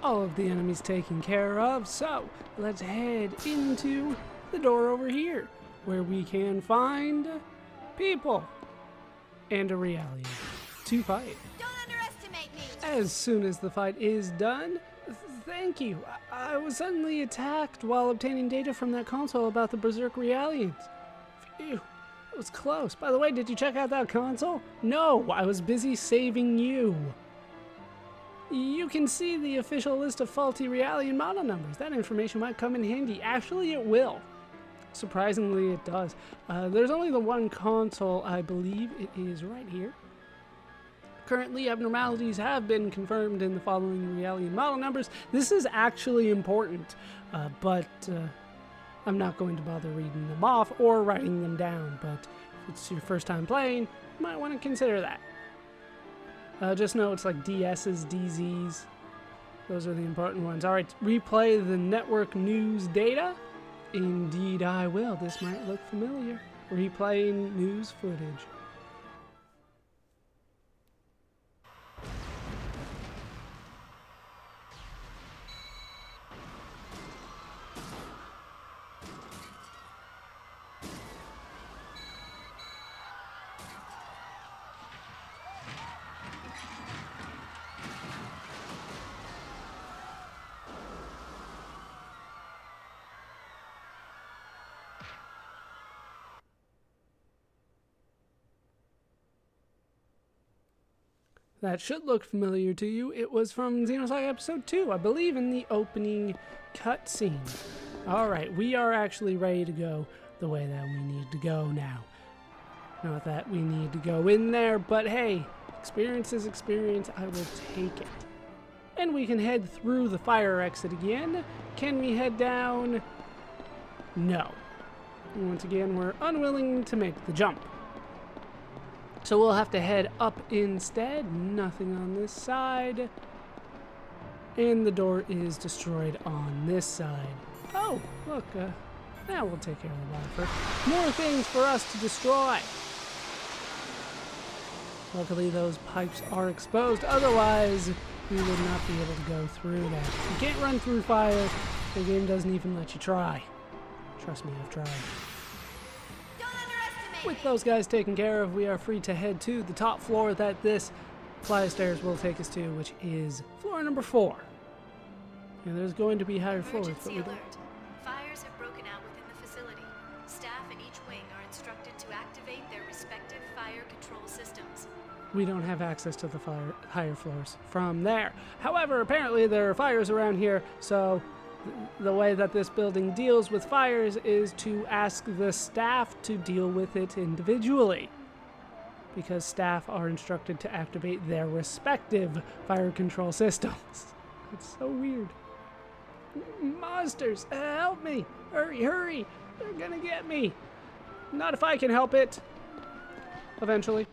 all of the enemies taken care of, so let's head into the door over here, where we can find people and a Realian to fight. Don't underestimate me! As soon as the fight is done, thank you. I was suddenly attacked while obtaining data from that console about the berserk Realians. Phew, it was close. By the way, did you check out that console? No, I was busy saving you. You can see the official list of faulty Realian model numbers. That information might come in handy. Actually, it will. Surprisingly, it does. There's only the one console, I believe. It is right here. Currently, abnormalities have been confirmed in the following Realian model numbers. This is actually important, but I'm not going to bother reading them off or writing them down. But if it's your first time playing, you might want to consider that. Just know it's like DS's, DZs. Those are the important ones. All right, replay the network news data. Indeed I will. This might look familiar. Replaying news footage. That should look familiar to you. It was from Xenosaga episode 2, I believe, in the opening cutscene. Alright, we are actually ready to go the way that we need to go now. Not that we need to go in there, but hey, experience is experience. I will take it. And we can head through the fire exit again. Can we head down? No. Once again, we're unwilling to make the jump. So we'll have to head up instead. Nothing on this side. And the door is destroyed on this side. Oh, look, now we'll take care of the water first. More things for us to destroy. Luckily those pipes are exposed, otherwise we would not be able to go through that. You can't run through fire. The game doesn't even let you try. Trust me, I've tried. With those guys taken care of, we are free to head to the top floor that this flight of stairs will take us to, which is floor number 4. And there's going to be higher floors, but we don't. Fires have broken out within the facility. Staff in each wing are instructed to activate their respective fire control systems. We don't have access to the higher floors from there. However, apparently there are fires around here, so the way that this building deals with fires is to ask the staff to deal with it individually, because staff are instructed to activate their respective fire control systems. It's so weird. Monsters, help me! Hurry, hurry! They're gonna get me! Not if I can help it. Eventually.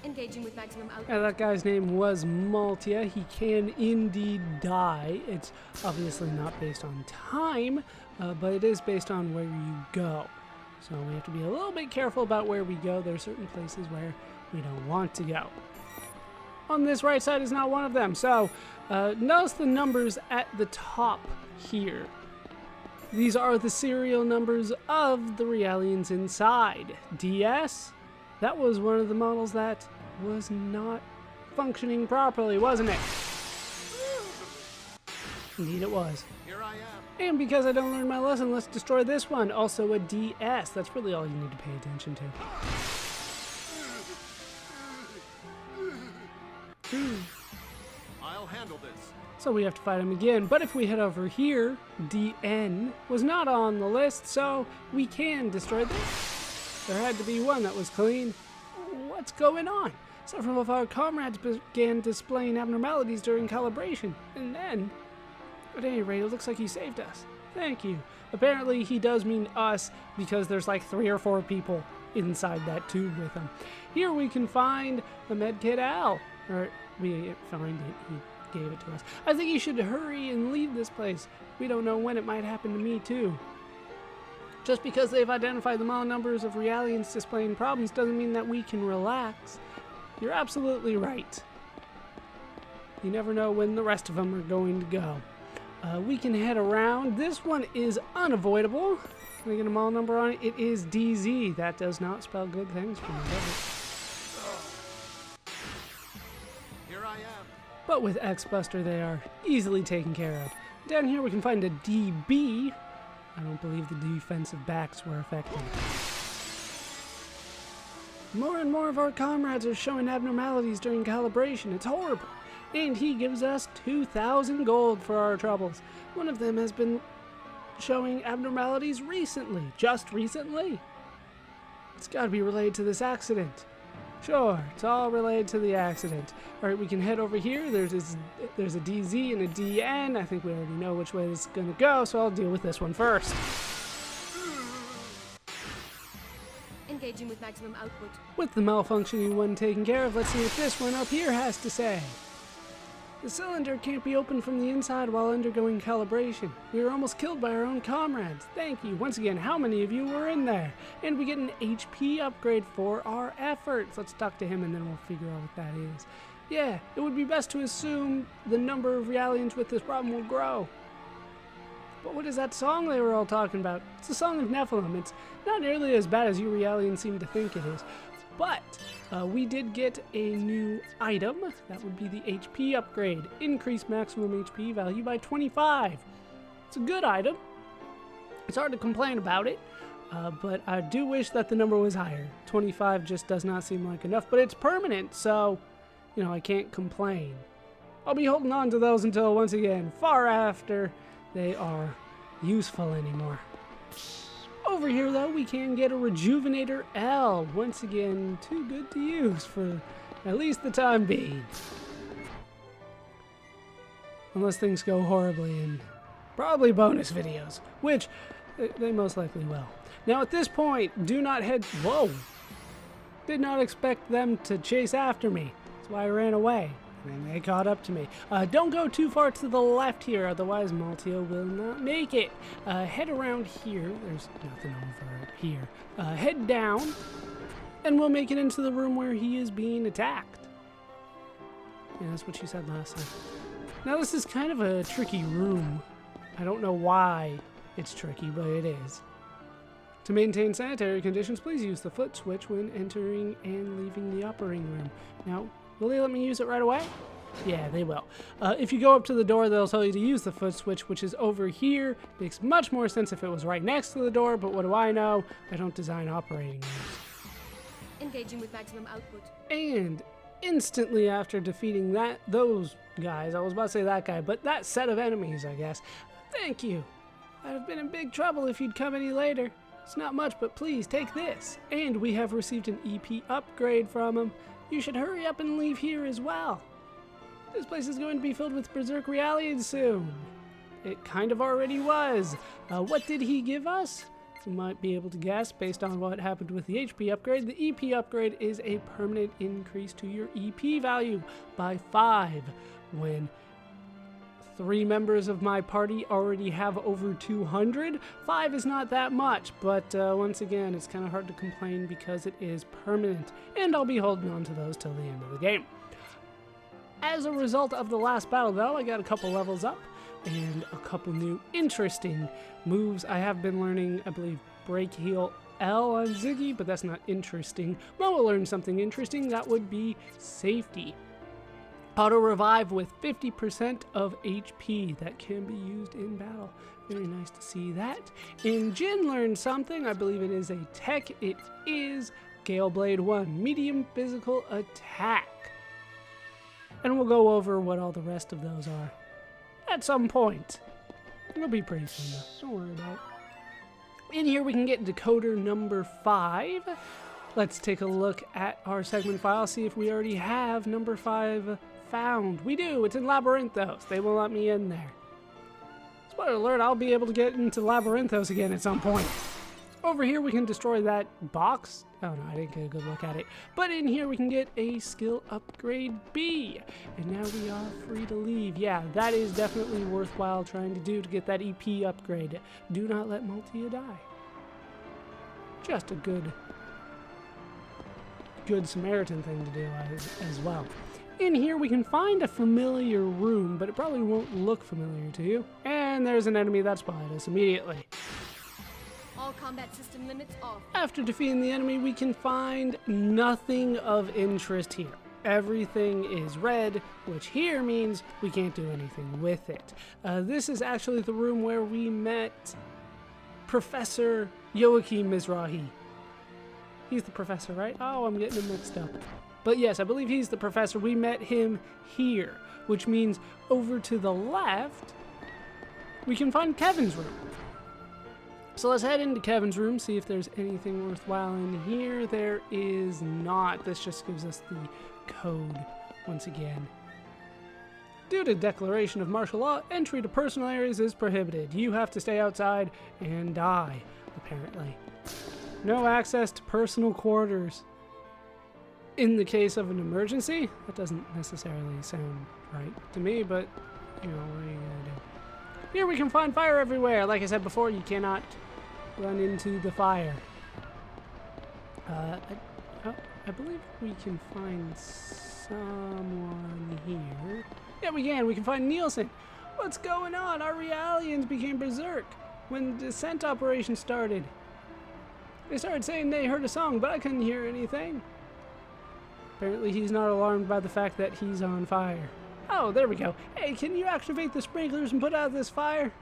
Engaging with maximum output. That guy's name was Maltia. He can indeed die. It's obviously not based on time, but it is based on where you go. So we have to be a little bit careful about where we go. There are certain places where we don't want to go. On this right side is not one of them. So notice the numbers at the top here. These are the serial numbers of the Realians inside. DS? That was one of the models that was not functioning properly, wasn't it? Indeed it was. Here I am. And because I don't learn my lesson, let's destroy this one. Also a DS. That's really all you need to pay attention to. I'll handle this. So we have to fight him again. But if we head over here, DN was not on the list, so we can destroy this. There had to be one that was clean. What's going on? Several of our comrades began displaying abnormalities during calibration. And then, at any rate, it looks like he saved us. Thank you. Apparently he does mean us because there's like 3 or 4 people inside that tube with him. Here we can find the medkit Al. Or we find it. He gave it to us. I think you should hurry and leave this place. We don't know when it might happen to me too. Just because they've identified the model numbers of Realians displaying problems doesn't mean that we can relax. You're absolutely right. You never know when the rest of them are going to go. We can head around. This one is unavoidable. Can I get a model number on it? It is DZ. That does not spell good things for me, does it? Here I am. But with X-Buster, they are easily taken care of. Down here we can find a DB. I don't believe the defensive backs were affected. More and more of our comrades are showing abnormalities during calibration. It's horrible. And he gives us 2,000 gold for our troubles. One of them has been showing abnormalities recently. Just recently. It's got to be related to this accident. Sure, it's all related to the accident. Alright, we can head over here. There's a DZ and a DN. I think we already know which way this is going to go, so I'll deal with this one first. Engaging with maximum output. With the malfunctioning one taken care of, let's see what this one up here has to say. The cylinder can't be opened from the inside while undergoing calibration. We were almost killed by our own comrades. Thank you. Once again, how many of you were in there? And we get an HP upgrade for our efforts. Let's talk to him and then we'll figure out what that is. Yeah, it would be best to assume the number of Realians with this problem will grow. But what is that song they were all talking about? It's the Song of Nephilim. It's not nearly as bad as you Realians seem to think it is. But we did get a new item. That would be the HP upgrade. Increase maximum HP value by 25. It's a good item. It's hard to complain about it. But I do wish that the number was higher. 25 just does not seem like enough. But it's permanent, so, you know, I can't complain. I'll be holding on to those until, once again, far after they are useful anymore. Over here, though, we can get a Rejuvenator L. Once again, too good to use for at least the time being. Unless things go horribly in probably bonus videos, which they most likely will. Now, at this point, do not head... Whoa! Did not expect them to chase after me. That's why I ran away. And they caught up to me. Don't go too far to the left here, otherwise Maltio will not make it. Head around here. There's nothing over here. Head down, and we'll make it into the room where he is being attacked. Yeah, that's what you said last time. Now, this is kind of a tricky room. I don't know why it's tricky, but it is. To maintain sanitary conditions, please use the foot switch when entering and leaving the operating room. Now, will they let me use it right away? Yeah, they will. If you go up to the door, they'll tell you to use the foot switch, which is over here. Makes much more sense if it was right next to the door, but what do I know? I don't design operating rooms. Engaging with maximum output. And instantly after defeating those guys, I was about to say that guy, but that set of enemies, I guess. Thank you. I'd have been in big trouble if you'd come any later. It's not much, but please take this. And we have received an EP upgrade from him. You should hurry up and leave here as well. This place is going to be filled with berserk Realians soon. It kind of already was. What did he give us? You might be able to guess based on what happened with the HP upgrade. The EP upgrade is a permanent increase to your EP value by 5 when 3 members of my party already have over 200. 5 is not that much, but once again, it's kind of hard to complain because it is permanent, and I'll be holding on to those till the end of the game. As a result of the last battle, though, I got a couple levels up and a couple new interesting moves. I have been learning, I believe, Break Heal L on Ziggy, but that's not interesting. Well, we'll learn something interesting. That would be Safety. Auto revive with 50% of HP that can be used in battle. Very nice to see that. And Jin learned something. I believe it is a tech. It is Gale Blade 1, medium physical attack. And we'll go over what all the rest of those are at some point. It'll be pretty soon though. Don't worry about it. In here we can get decoder number 5. Let's take a look at our segment file, see if we already have number 5 found. We do. It's in Labyrinthos. They will let me in there. Spoiler alert, I'll be able to get into Labyrinthos again at some point. Over here we can destroy that box. Oh no, I didn't get a good look at it. But in here we can get a skill upgrade B. And now we are free to leave. Yeah, that is definitely worthwhile trying to do to get that EP upgrade. Do not let Maltia die. Just a good Samaritan thing to do as well. In here we can find a familiar room, but it probably won't look familiar to you. And there's an enemy that spotted us immediately. All combat system limits off. After defeating the enemy, we can find nothing of interest here. Everything is red, which here means we can't do anything with it. This is actually the room where we met Professor Joachim Mizrahi. He's the professor, right? Oh, I'm getting him mixed up. But yes, I believe he's the professor. We met him here, which means over to the left, we can find Kevin's room. So let's head into Kevin's room, see if there's anything worthwhile in here. There is not. This just gives us the code once again. Due to declaration of martial law, entry to personal areas is prohibited. You have to stay outside and die, apparently. No access to personal quarters. In the case of an emergency, that doesn't necessarily sound right to me, but you know, what are you gonna do? Here we can find fire everywhere. Like I said before, you cannot run into the fire. I believe we can find someone here. Yeah, we can. We can find Nielsen. What's going on? Our Realians became berserk when the descent operation started. They started saying they heard a song, but I couldn't hear anything. Apparently he's not alarmed by the fact that he's on fire. Oh, there we go. Hey, can you activate the sprinklers and put out this fire?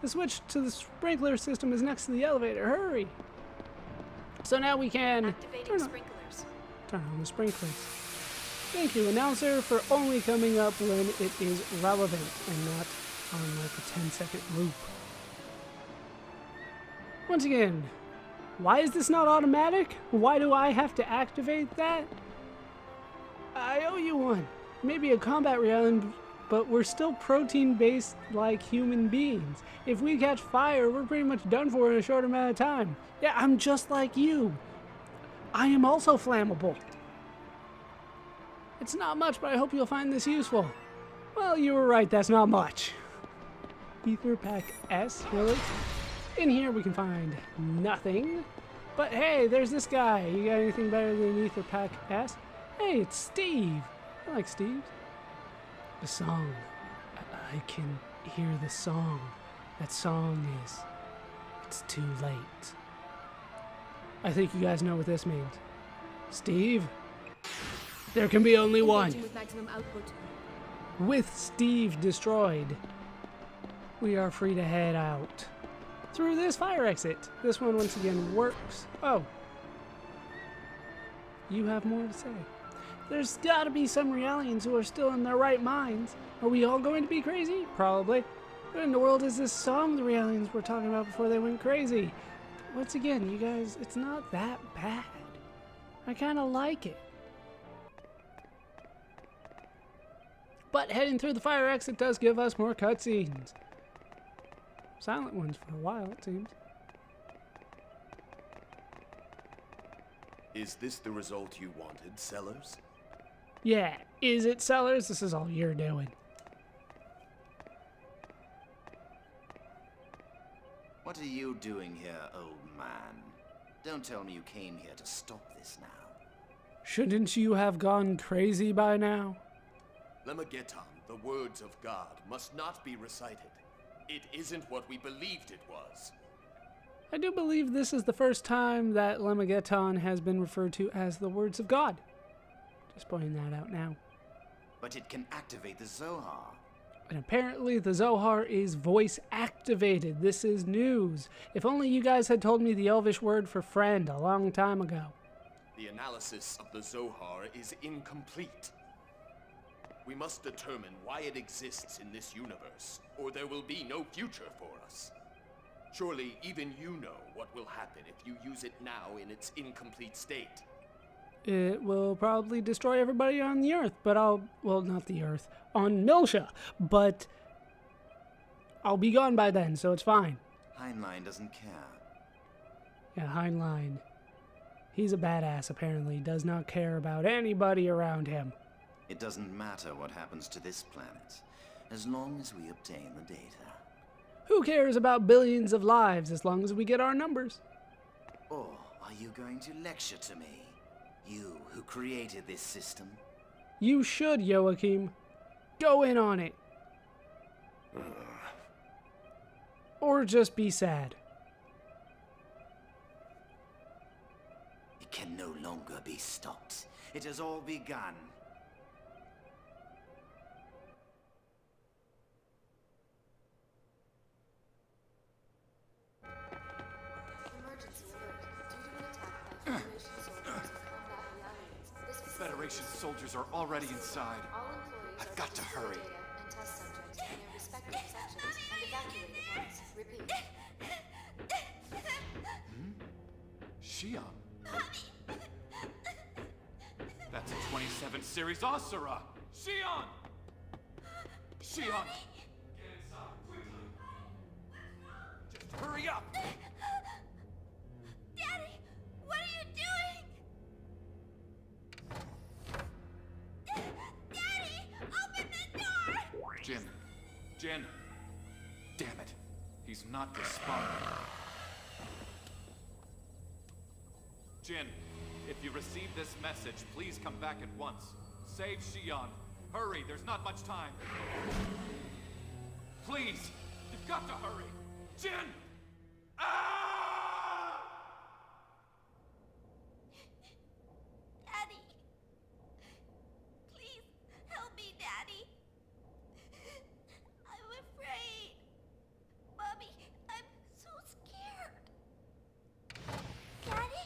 The switch to the sprinkler system is next to the elevator. Hurry! So now we can Activating sprinklers. turn on the sprinklers. Thank you, announcer, for only coming up when it is relevant and not on like a 10-second loop. Once again, why is this not automatic? Why do I have to activate that? I owe you one. Maybe a combat Realian, but we're still protein-based like human beings. If we catch fire, we're pretty much done for in a short amount of time. Yeah, I'm just like you. I am also flammable. It's not much, but I hope you'll find this useful. Well, you were right, that's not much. Ether Pack S, really? In here we can find nothing. But hey, there's this guy. You got anything better than Ether Pack S? Hey, it's Steve. I like Steve. The song. I can hear the song. That song is... It's too late. I think you guys know what this means. Steve? There can be only one. Engaging with maximum output. With Steve destroyed, we are free to head out through this fire exit. This one once again works. Oh. You have more to say. There's gotta be some Realians who are still in their right minds. Are we all going to be crazy? Probably. What in the world is this song the Realians were talking about before they went crazy? Once again, you guys, it's not that bad. I kinda like it. But heading through the fire exit does give us more cutscenes. Silent ones for a while, it seems. Is this the result you wanted, Sellers? Yeah, is it, Sellers? This is all you're doing. What are you doing here, old man? Don't tell me you came here to stop this now. Shouldn't you have gone crazy by now? Lemageddon, the words of God, must not be recited. It isn't what we believed it was. I do believe this is the first time that Lemageddon has been referred to as the words of God. Just pointing that out now. But it can activate the Zohar. And apparently the Zohar is voice activated. This is news. If only you guys had told me the Elvish word for friend a long time ago. The analysis of the Zohar is incomplete. We must determine why it exists in this universe, or there will be no future for us. Surely even you know what will happen if you use it now in its incomplete state. It will probably destroy everybody on the Earth, but well, not the Earth, on Milsha, but I'll be gone by then, so it's fine. Heinlein doesn't care. Yeah, Heinlein. He's a badass, apparently. Does not care about anybody around him. It doesn't matter what happens to this planet, as long as we obtain the data. Who cares about billions of lives as long as we get our numbers? Or are you going to lecture to me? You who created this system? You should, Joachim. Go in on it. Or just be sad. It can no longer be stopped. It has all begun. Emergency alert. Due to an attack by Federation soldiers and combat Realians, this facility Federation soldiers are already inside. all employees I've are got to to hurry. data and test subjects in their respective sections and evacuate at once. Repeat. Shion. That's a 27 series Asura. Shion! Shion! Get inside, quickly. Just hurry up. Daddy, what are you doing? Daddy, open the door! Jin. Damn it. He's not responding. Jin, if you receive this message, please come back at once. Save Shion. Hurry, there's not much time. Please, you've got to hurry. Jin! Ah! Daddy, please help me, Daddy. I'm afraid. Mommy, I'm so scared. Daddy?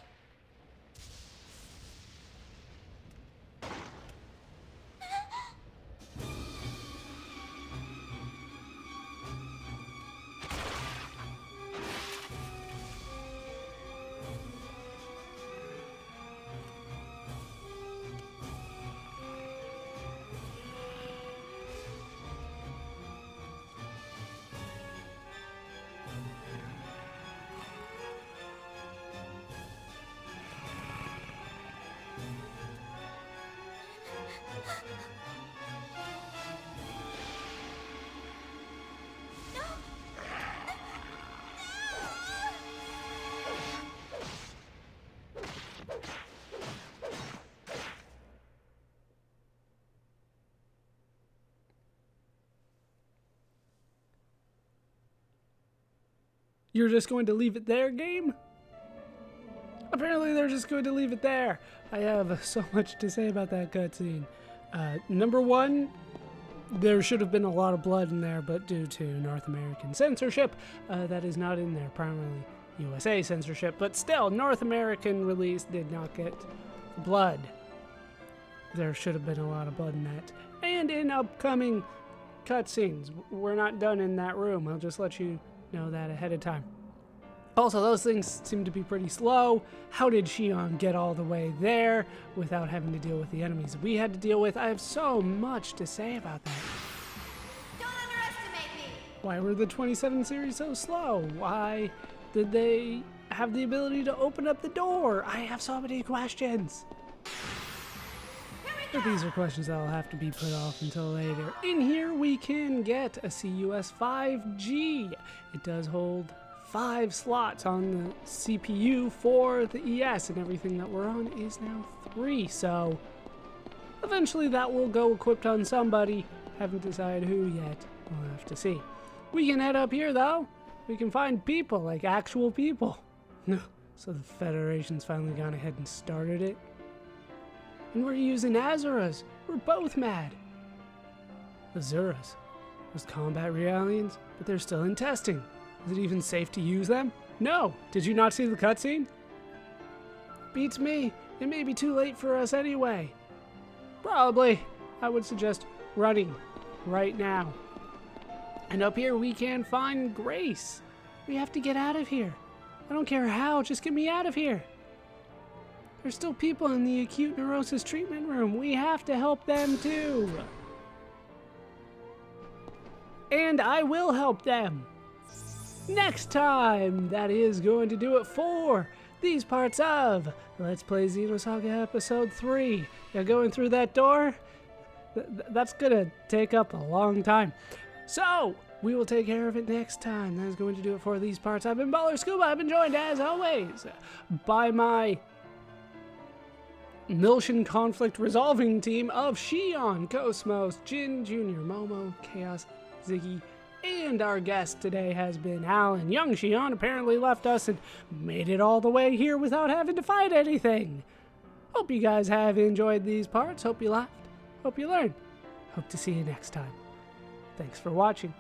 You're just going to leave it there, game? Apparently they're just going to leave it there. I have so much to say about that cutscene. Number one, there should have been a lot of blood in there, but due to North American censorship, that is not in there. Primarily USA censorship, but still, North American release did not get blood. There should have been a lot of blood in that. And in upcoming cutscenes, we're not done in that room. I'll just let you know that ahead of time. Also, those things seem to be pretty slow. How did Shion get all the way there without having to deal with the enemies we had to deal with? I have so much to say about that. Don't underestimate me! Why were the 27 series so slow? Why did they have the ability to open up the door? I have so many questions. But these are questions that will have to be put off until later. In here, we can get a CUS 5G. It does hold 5 slots on the CPU for the ES, and everything that we're on is now 3. So eventually that will go equipped on somebody. Haven't decided who yet. We'll have to see. We can head up here, though. We can find people, like actual people. So the Federation's finally gone ahead and started it. And we're using Azuras. We're both mad. Azuras. Those combat Realians, but they're still in testing. Is it even safe to use them? No. Did you not see the cutscene? Beats me. It may be too late for us anyway. Probably. I would suggest running right now. And up here we can find Grace. We have to get out of here. I don't care how, just get me out of here. There's still people in the acute neurosis treatment room. We have to help them too. And I will help them. Next time, that is going to do it for these parts of Let's Play Xenosaga Episode 3. Now going through that door, that's gonna take up a long time. So, we will take care of it next time. That is going to do it for these parts. I've been Baller Scuba. I've been joined, as always, by my Milshin conflict resolving team of Shion, Cosmos, Jin Jr., Momo, Chaos, Ziggy, and our guest today has been Alan. Young Shion apparently left us and made it all the way here without having to fight anything. Hope you guys have enjoyed these parts. Hope you laughed. Hope you learned. Hope to see you next time. Thanks for watching.